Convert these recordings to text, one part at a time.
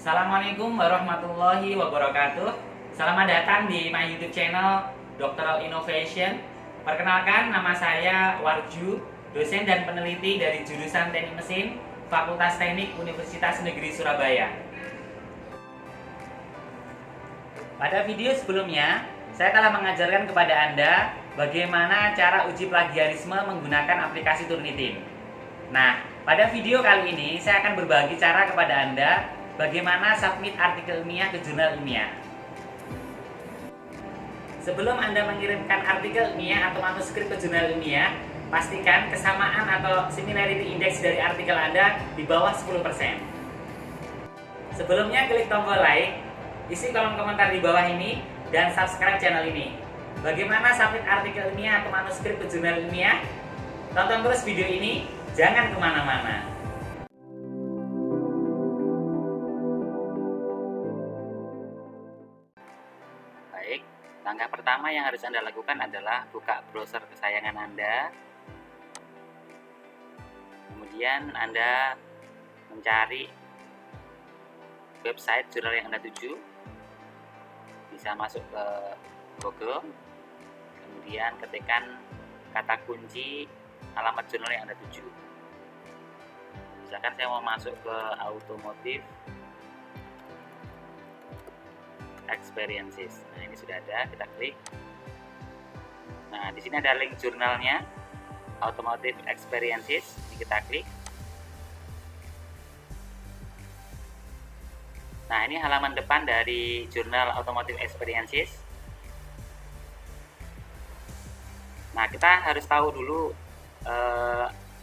Assalamualaikum warahmatullahi wabarakatuh. Selamat datang di my YouTube channel Doctoral Innovation. Perkenalkan, nama saya Warju, dosen dan peneliti dari jurusan Teknik Mesin, Fakultas Teknik Universitas Negeri Surabaya. Pada video sebelumnya, saya telah mengajarkan kepada Anda bagaimana cara uji plagiarisme menggunakan aplikasi Turnitin. Nah, pada video kali ini saya akan berbagi cara kepada Anda bagaimana submit artikel ilmiah ke jurnal ilmiah. Sebelum Anda mengirimkan artikel ilmiah atau manuskrip ke jurnal ilmiah, pastikan kesamaan atau similarity index dari artikel Anda di bawah 10%. Sebelumnya klik tombol like, isi kolom komentar di bawah ini, dan subscribe channel ini. Bagaimana submit artikel ilmiah atau manuskrip ke jurnal ilmiah? Tonton terus video ini, jangan kemana-mana. Baik, langkah pertama yang harus Anda lakukan adalah buka browser kesayangan Anda. Kemudian Anda mencari website jurnal yang Anda tuju. Bisa masuk ke Google. Kemudian ketikkan kata kunci alamat jurnal yang Anda tuju. Misalkan saya mau masuk ke Automotive Experiences. Nah, ini sudah ada, kita klik. Nah, di sini ada link jurnalnya, Automotive Experiences. Ini kita klik. Nah, ini halaman depan dari jurnal Automotive Experiences. Nah, kita harus tahu dulu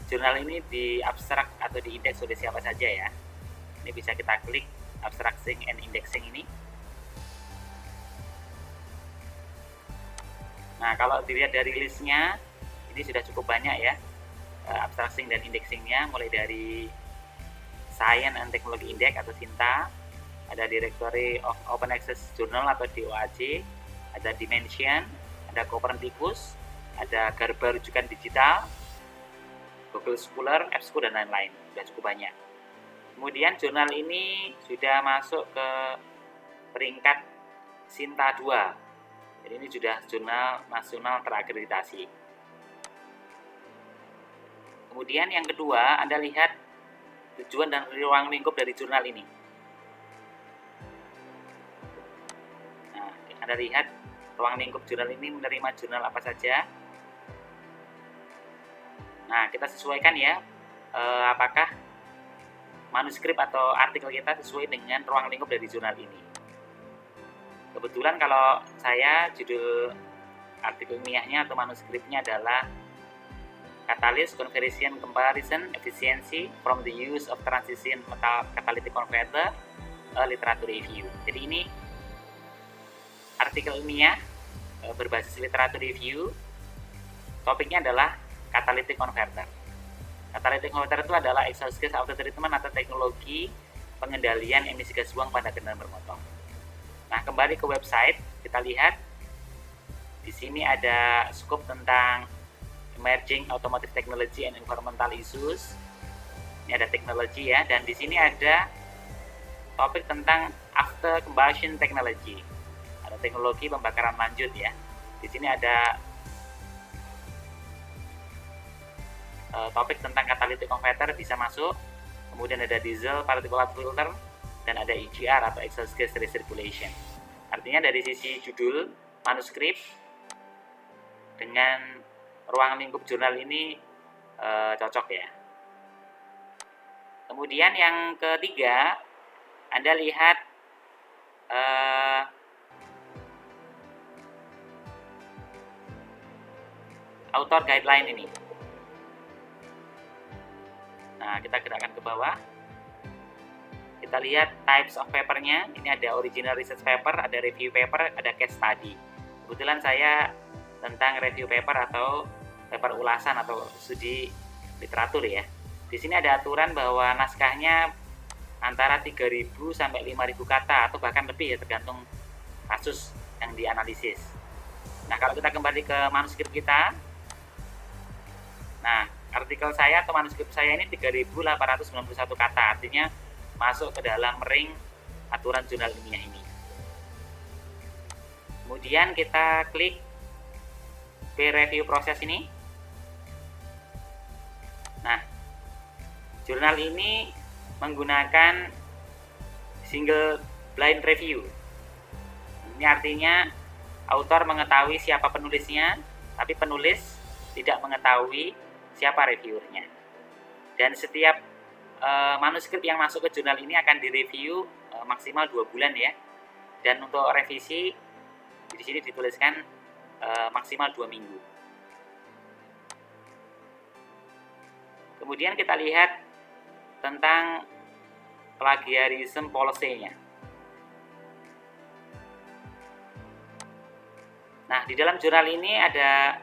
jurnal ini di abstrak atau di indeks oleh siapa saja ya. Ini bisa kita klik abstracting and indexing ini. Nah, kalau dilihat dari listnya, ini sudah cukup banyak ya, abstracting dan indexingnya, mulai dari Science and Technology Index atau SINTA, ada Directory of Open Access Journal atau DOAJ, ada Dimension, ada Copernicus, ada Garba Rujukan Digital, Google Scholar, F-School, dan lain-lain. Sudah cukup banyak. Kemudian jurnal ini sudah masuk ke peringkat SINTA 2. Jadi ini sudah jurnal nasional terakreditasi. Kemudian yang kedua, Anda lihat tujuan dan ruang lingkup dari jurnal ini. Nah, Anda lihat ruang lingkup jurnal ini menerima jurnal apa saja. Nah, kita sesuaikan ya, apakah manuskrip atau artikel kita sesuai dengan ruang lingkup dari jurnal ini. Kebetulan kalau saya judul artikel ilmiahnya atau manuskripnya adalah Catalyst Conversion Comparison Efficiency from the Use of Transition Metal Catalytic Converter, a Literature Review. Jadi ini artikel ilmiah berbasis literature review. Topiknya adalah catalytic converter. Catalytic converter itu adalah exhaust gas auto treatment atau teknologi pengendalian emisi gas buang pada kendaraan bermotor. Nah, kembali ke website, kita lihat di sini ada scope tentang emerging automotive technology and environmental issues. Ini ada teknologi ya, dan di sini ada topik tentang after combustion technology. Ada teknologi pembakaran lanjut ya. Di sini ada topik tentang catalytic converter bisa masuk. Kemudian ada diesel particulate filter, dan ada EGR atau exhaust gas recirculation. Artinya dari sisi judul manuskrip dengan ruang lingkup jurnal ini cocok ya. Kemudian yang ketiga, Anda lihat author guideline ini. Nah, kita gerakkan ke bawah. Kita lihat types of papernya. Ini ada original research paper, ada review paper, ada case study. Kebetulan saya tentang review paper atau paper ulasan atau studi literatur ya. Di sini ada aturan bahwa naskahnya antara 3.000 sampai 5.000 kata atau bahkan lebih ya, tergantung kasus yang dianalisis. Nah, kalau kita kembali ke manuskrip kita, nah, artikel saya atau manuskrip saya ini 3.891 kata, artinya masuk ke dalam ring aturan jurnal ilmiah ini. Kemudian kita klik peer review proses ini. Nah, jurnal ini menggunakan single blind review. Ini artinya autor mengetahui siapa penulisnya, tapi penulis tidak mengetahui siapa reviewernya. Dan setiap manuskrip yang masuk ke jurnal ini akan direview maksimal 2 bulan ya. Dan untuk revisi di sini dituliskan maksimal 2 minggu. Kemudian kita lihat tentang plagiarism policy-nya. Nah, di dalam jurnal ini ada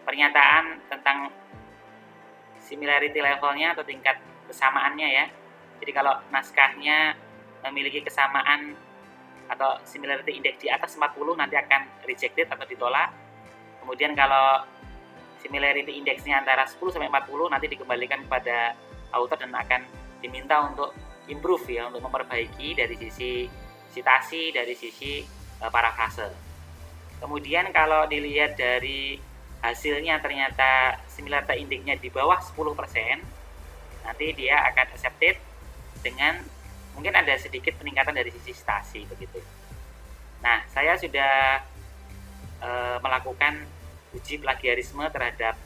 pernyataan tentang similarity levelnya atau tingkat kesamaannya ya. Jadi kalau naskahnya memiliki kesamaan atau similarity index di atas 40 nanti akan rejected atau ditolak. Kemudian kalau similarity indexnya antara 10 sampai 40 nanti dikembalikan kepada author dan akan diminta untuk improve ya, untuk memperbaiki dari sisi citasi, dari sisi parafrase. Kemudian kalau dilihat dari hasilnya ternyata similarity indexnya di bawah 10%, nanti dia akan accepted dengan mungkin ada sedikit peningkatan dari sisi citasi begitu. Nah, saya sudah melakukan uji plagiarisme terhadap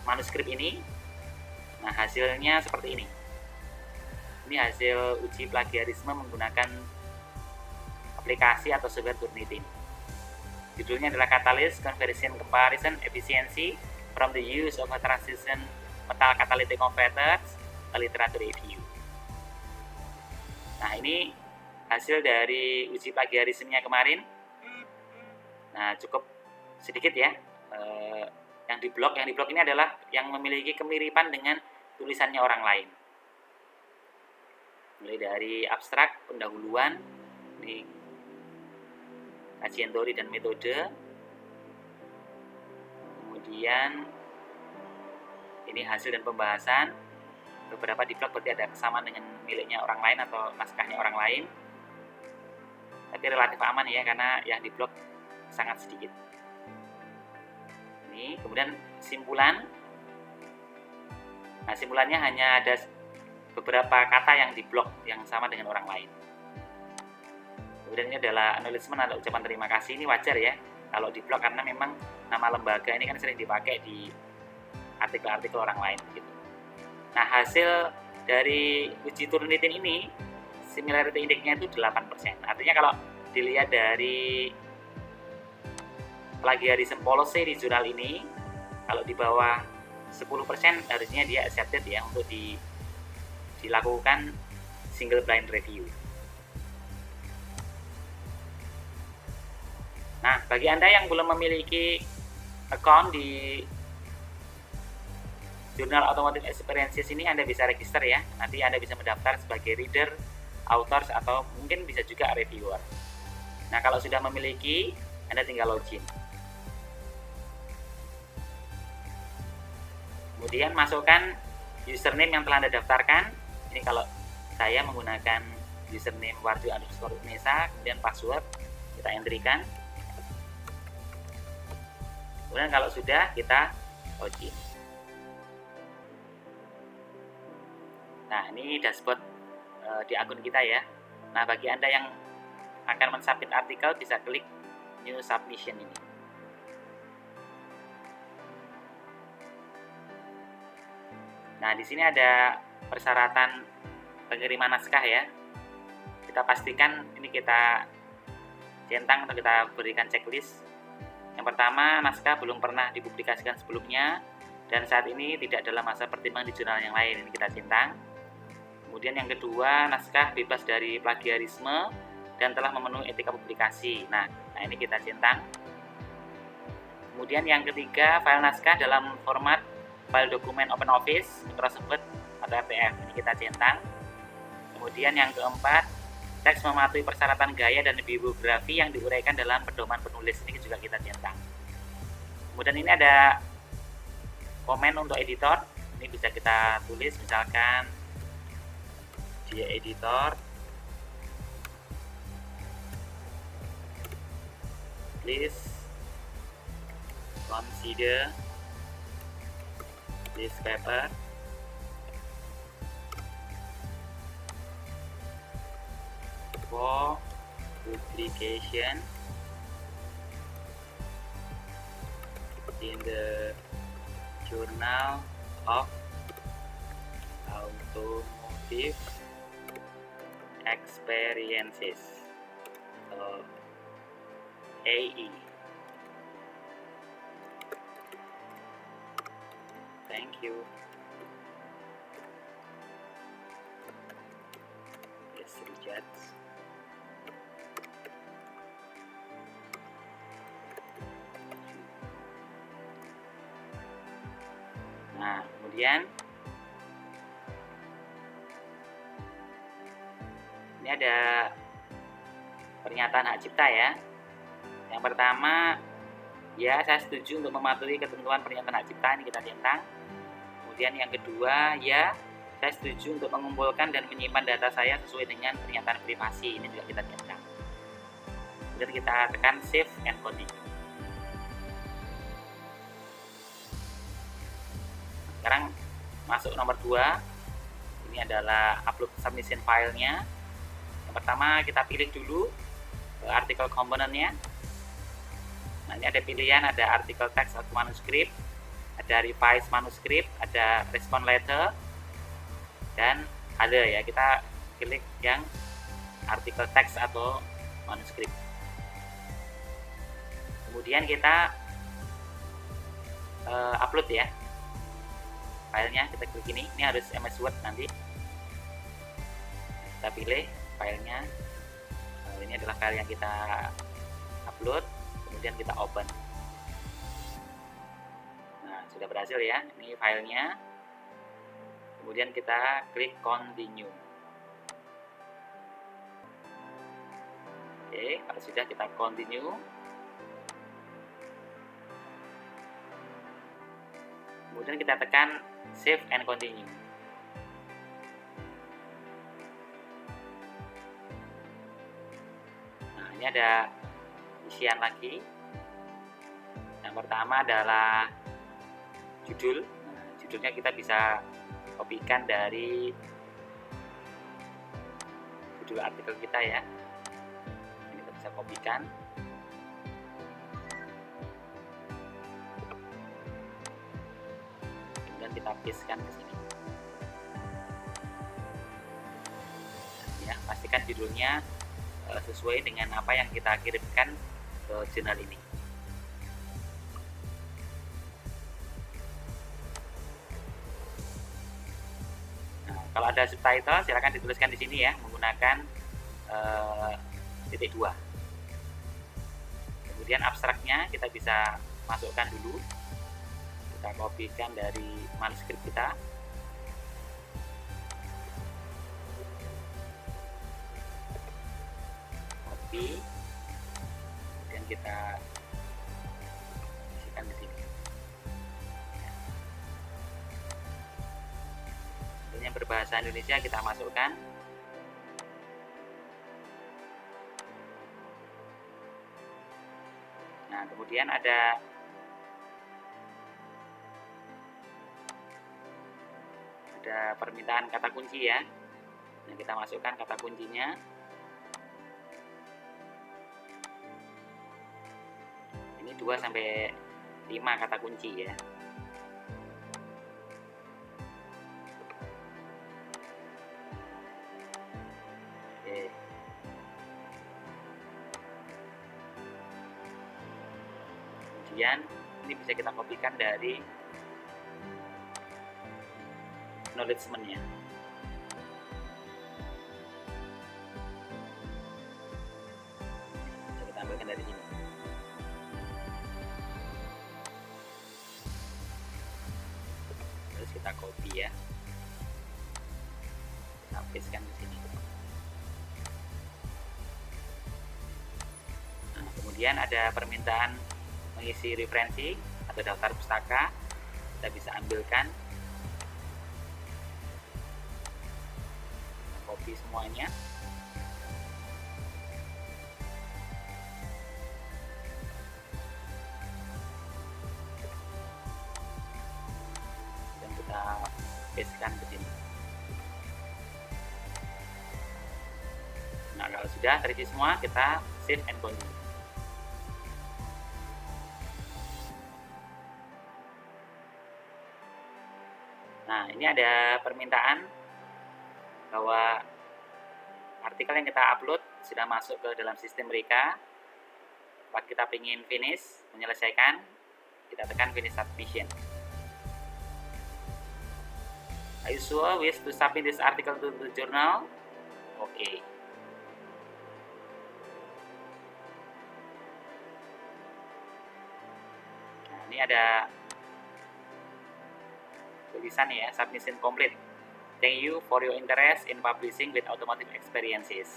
manuskrip ini. Nah, hasilnya seperti ini. Ini hasil uji plagiarisme menggunakan aplikasi atau software Turnitin. Judulnya adalah Catalyst Conversion Comparison Efficiency from the Use of a Transition Metal Catalytic Converters, a Literature Review. Nah, ini hasil dari uji plagiarismenya kemarin. Nah, cukup sedikit ya. Yang di blog ini adalah yang memiliki kemiripan dengan tulisannya orang lain. Mulai dari abstrak, pendahuluan, ini kajian teori dan metode. Kemudian ini hasil dan pembahasan. Beberapa di blog berarti ada kesamaan dengan miliknya orang lain atau naskahnya orang lain. Tapi relatif aman ya, karena yang di blog sangat sedikit. Ini kemudian simpulan. Nah, simpulannya hanya ada beberapa kata yang di blog yang sama dengan orang lain. Kemudian ini adalah acknowledgement atau ucapan terima kasih. Ini wajar ya kalau di blog, karena memang nama lembaga ini kan sering dipakai di artikel-artikel orang lain gitu. Nah, hasil dari uji Turnitin ini similarity index-nya itu 8%. Artinya kalau dilihat dari plagiarism policy di jurnal ini, kalau di bawah 10% harusnya dia accepted ya untuk dilakukan single blind review. Nah, bagi Anda yang belum memiliki account di Jurnal Automotive Experiences ini, Anda bisa register ya. Nanti Anda bisa mendaftar sebagai reader, authors, atau mungkin bisa juga reviewer. Nah, kalau sudah memiliki, Anda tinggal login. Kemudian masukkan username yang telah Anda daftarkan. Ini kalau saya menggunakan username warjo_unesa, kemudian password kita entrykan. Kemudian kalau sudah, kita login. Nah, ini dashboard di akun kita ya. Nah, bagi Anda yang akan mensubmit artikel, bisa klik New Submission ini. Nah, di sini ada persyaratan pengiriman naskah ya. Kita pastikan ini kita centang atau kita berikan checklist. Yang pertama, naskah belum pernah dipublikasikan sebelumnya dan saat ini tidak dalam masa pertimbangan di jurnal yang lain. Ini kita centang. Kemudian yang kedua, naskah bebas dari plagiarisme dan telah memenuhi etika publikasi. Nah ini kita centang. Kemudian yang ketiga, file naskah dalam format file dokumen OpenOffice, Microsoft Word atau RTF. Ini kita centang. Kemudian yang keempat, teks mematuhi persyaratan gaya dan bibliografi yang diuraikan dalam pedoman penulis. Ini juga kita centang. Kemudian ini ada komen untuk editor. Ini bisa kita tulis misalkan media editor. Please consider this paper for publication in the Journal of Automotive Experiences, AE. Thank you. Yes, reject. Nah, kemudian ini ada pernyataan hak cipta ya. Yang pertama, ya saya setuju untuk mematuhi ketentuan pernyataan hak cipta, ini kita centang. Kemudian yang kedua, ya saya setuju untuk mengumpulkan dan menyimpan data saya sesuai dengan pernyataan privasi, ini juga kita centang. Kemudian kita tekan save and continue. Sekarang masuk nomor 2, ini adalah upload submission filenya. Yang pertama kita pilih dulu artikel komponennya. Nah, ini ada pilihan, ada artikel text atau manuskrip, ada revise manuskrip, ada respond letter, dan ada ya, kita klik yang artikel text atau manuskrip. Kemudian kita upload ya filenya, kita klik ini harus MS Word nanti. Kita pilih filenya, ini adalah file yang kita upload, kemudian kita open. Nah, sudah berhasil ya, ini filenya. Kemudian kita klik continue. Oke, kalau sudah kita continue. Kemudian kita tekan save and continue. Nah, ini ada isian lagi. Yang pertama adalah judul. Nah, judulnya kita bisa kopikan dari judul artikel kita ya. Ini kita bisa kopikan. Kemudian kita pastekan ke sini. Ya, pastikan judulnya sesuai dengan apa yang kita kirimkan ke jurnal ini. Nah, kalau ada subtitle silakan dituliskan di sini ya, menggunakan titik 2. Kemudian abstraknya kita bisa masukkan dulu. Kita kopikan dari manuskrip kita. Kemudian kita isikan di sini. Dan yang berbahasa Indonesia kita masukkan. Nah, kemudian ada permintaan kata kunci ya. Nah, kita masukkan kata kuncinya. Ini 2-5 kata kunci ya. Oke. Kemudian ini bisa kita kopikan dari acknowledgement-nya. Bisa kita ambilkan dari sini. Terus kita copy ya. Kita pastekan di sini. Nah, kemudian ada permintaan mengisi referensi atau daftar pustaka. Kita bisa ambilkan, copy semuanya. Dan kita pastekan ke sini. Nah, kalau sudah terisi semua, kita save and continue. Nah, ini ada permintaan bahwa artikel yang kita upload sudah masuk ke dalam sistem mereka. Kalau kita ingin finish, menyelesaikan, kita tekan finish submission. Are you sure wish to submit this article to the journal? Oke. Nah, ini ada tulisan ya, submission complete. Thank you for your interest in publishing with automotive experiences.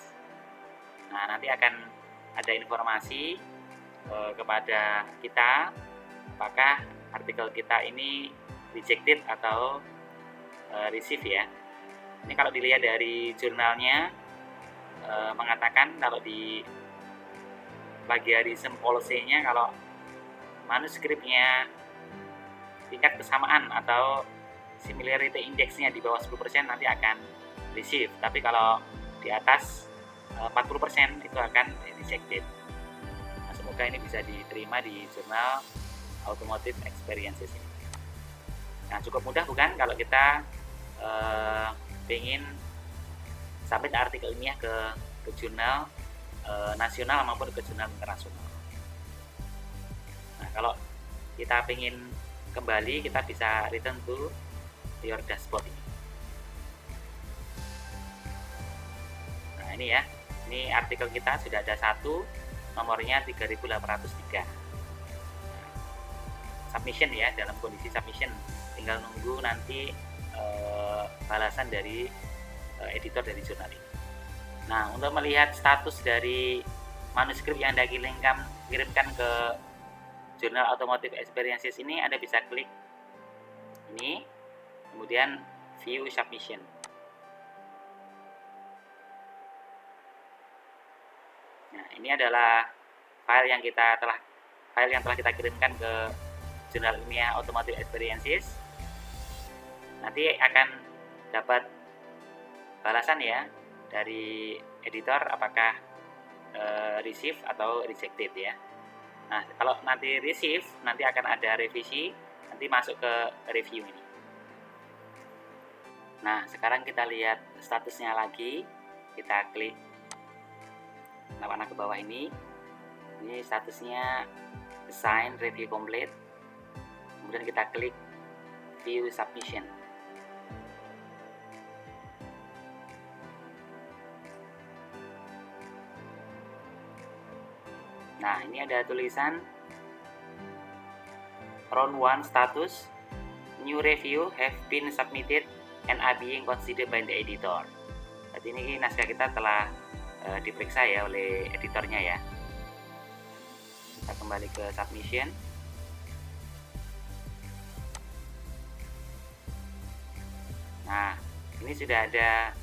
Nah, nanti akan ada informasi kepada kita apakah artikel kita ini rejected atau receive ya. Ini kalau dilihat dari jurnalnya mengatakan kalau di plagiarism policy-nya kalau manuskripnya tingkat kesamaan atau similarity index-nya di bawah 10% nanti akan receive, tapi kalau di atas 40% itu akan rejected. Nah, semoga ini bisa diterima di jurnal Automotive Experiences ini. Nah, cukup mudah bukan kalau kita ingin submit artikel ilmiah ke jurnal nasional maupun ke jurnal internasional. Nah, kalau kita ingin kembali, kita bisa return to your dashboard ini. Nah, ini ya, ini artikel kita sudah ada satu, nomornya 3803. Nah, submission ya, dalam kondisi submission, tinggal nunggu nanti balasan dari editor dari jurnal ini. Nah, untuk melihat status dari manuskrip yang Anda kirimkan ke jurnal Automotive Experiences ini, Anda bisa klik ini, kemudian view submission. Nah, ini adalah file yang telah kita kirimkan ke jurnal ilmiah Automotive Experiences. Nanti akan dapat balasan ya dari editor apakah receive atau rejected ya. Nah, kalau nanti receive, nanti akan ada revisi, nanti masuk ke review ini. Nah, sekarang kita lihat statusnya lagi. Kita klik warna ke bawah ini. Ini statusnya assign review complete. Kemudian kita klik view submission. Nah, ini ada tulisan round 1 status new review have been submitted and are being considered by the editor. Berarti ini naskah kita telah diperiksa ya oleh editornya ya. Kita kembali ke submission. Nah, ini sudah ada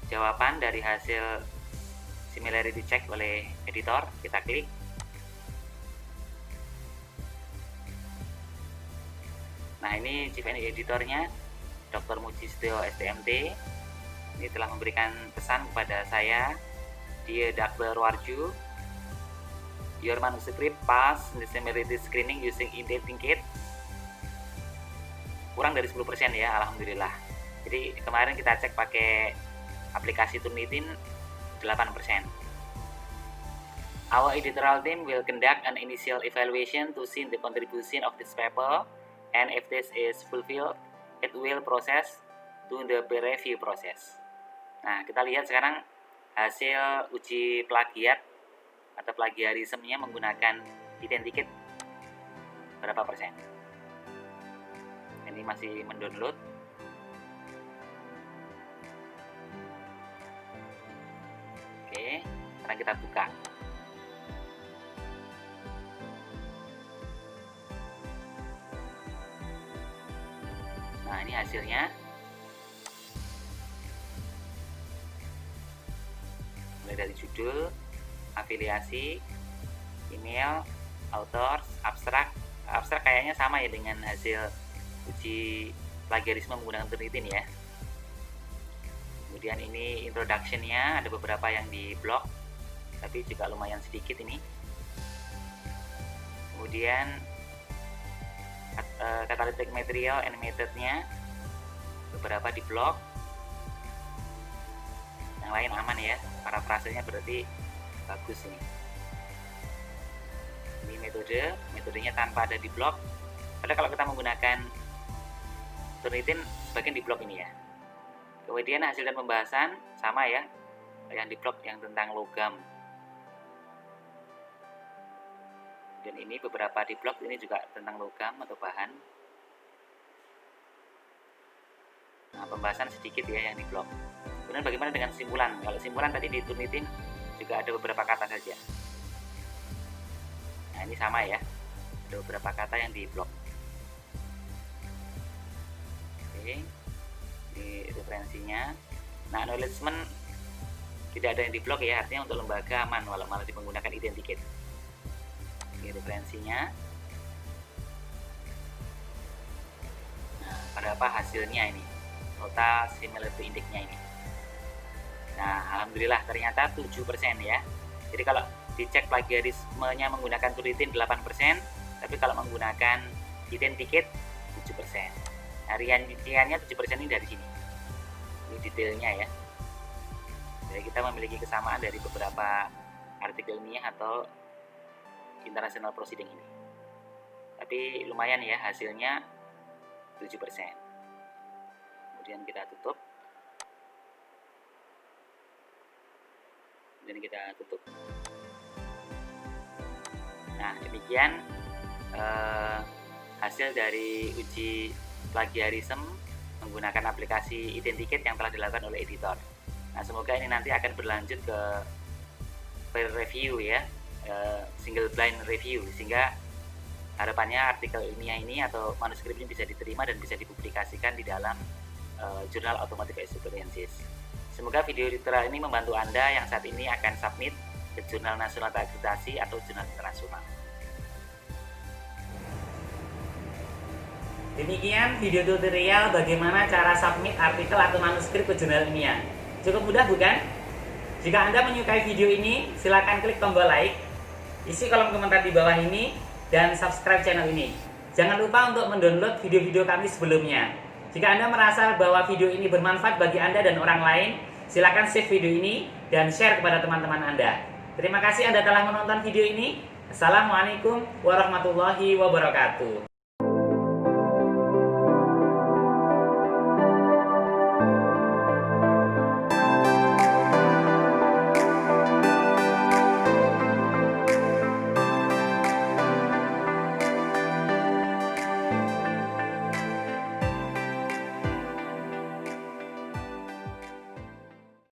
jawaban dari hasil similarity check oleh editor. Kita klik. Nah, ini chief editornya Dr. Mujistio STMT. Ini telah memberikan pesan kepada saya, Dear Dr. Warju, your manuscript pass the similarity screening using Intating Kit. Kurang dari 10% ya, alhamdulillah. Jadi kemarin kita cek pakai aplikasi Turnitin 8%. Our editorial team will conduct an initial evaluation to see the contribution of this paper, and if this is fulfilled, it will process to the peer review process. Nah, kita lihat sekarang hasil uji plagiat atau plagiarismenya menggunakan Intating Kit berapa persen. Ini masih mendownload. Oke, sekarang kita buka. Nah, ini hasilnya. mulai dari judul, afiliasi, email, authors, abstrak. Abstrak kayaknya sama ya dengan hasil uji plagiarisme menggunakan Turnitin ya. Kemudian ini introduction-nya, ada beberapa yang di blog, tapi juga lumayan sedikit ini. Kemudian catalytic material and method-nya, beberapa di blog. Yang lain aman ya, parafrasenya berarti bagus ini. Ini metodenya tanpa ada di blog. Padahal kalau kita menggunakan Turnitin, sebagian di blog ini ya. Kemudian hasil dan pembahasan sama ya, yang di blog yang tentang logam. Dan ini beberapa di blog ini juga tentang logam atau bahan. Nah, pembahasan sedikit ya yang di blog. Kemudian bagaimana dengan simpulan? Kalau simpulan tadi di Turnitin juga ada beberapa kata saja. Nah, ini sama ya, ada beberapa kata yang di blog. Oke. Di referensinya. Nah, acknowledgement tidak ada yang di blog ya, artinya untuk lembaga aman walau malah menggunakan identikit. Ini referensinya. Nah, pada apa hasilnya ini? Total similarity index-nya ini. Nah, alhamdulillah ternyata 7% ya. Jadi kalau dicek plagiarismenya menggunakan Turnitin 8%, tapi kalau menggunakan identikit 7%. Nah, rinciannya 7% ini dari sini. Ini detailnya ya. Jadi kita memiliki kesamaan dari beberapa artikel ilmiah atau international proceeding ini. Tapi lumayan ya hasilnya 7%. Kemudian kita tutup. Nah, demikian hasil dari uji plagiarisme menggunakan aplikasi identikit yang telah dilakukan oleh editor. Nah, semoga ini nanti akan berlanjut ke peer review ya, single blind review, sehingga harapannya artikel ilmiah ini atau manuskrip ini bisa diterima dan bisa dipublikasikan di dalam jurnal Automotive Experiences. Semoga video tutorial ini membantu Anda yang saat ini akan submit ke jurnal nasional terakreditasi atau jurnal internasional. Demikian video tutorial bagaimana cara submit artikel atau manuskrip ke jurnal ilmiah. Cukup mudah bukan? Jika Anda menyukai video ini, silakan klik tombol like, isi kolom komentar di bawah ini, dan subscribe channel ini. Jangan lupa untuk mendownload video-video kami sebelumnya. Jika Anda merasa bahwa video ini bermanfaat bagi Anda dan orang lain, silakan save video ini dan share kepada teman-teman Anda. Terima kasih Anda telah menonton video ini. Assalamualaikum warahmatullahi wabarakatuh.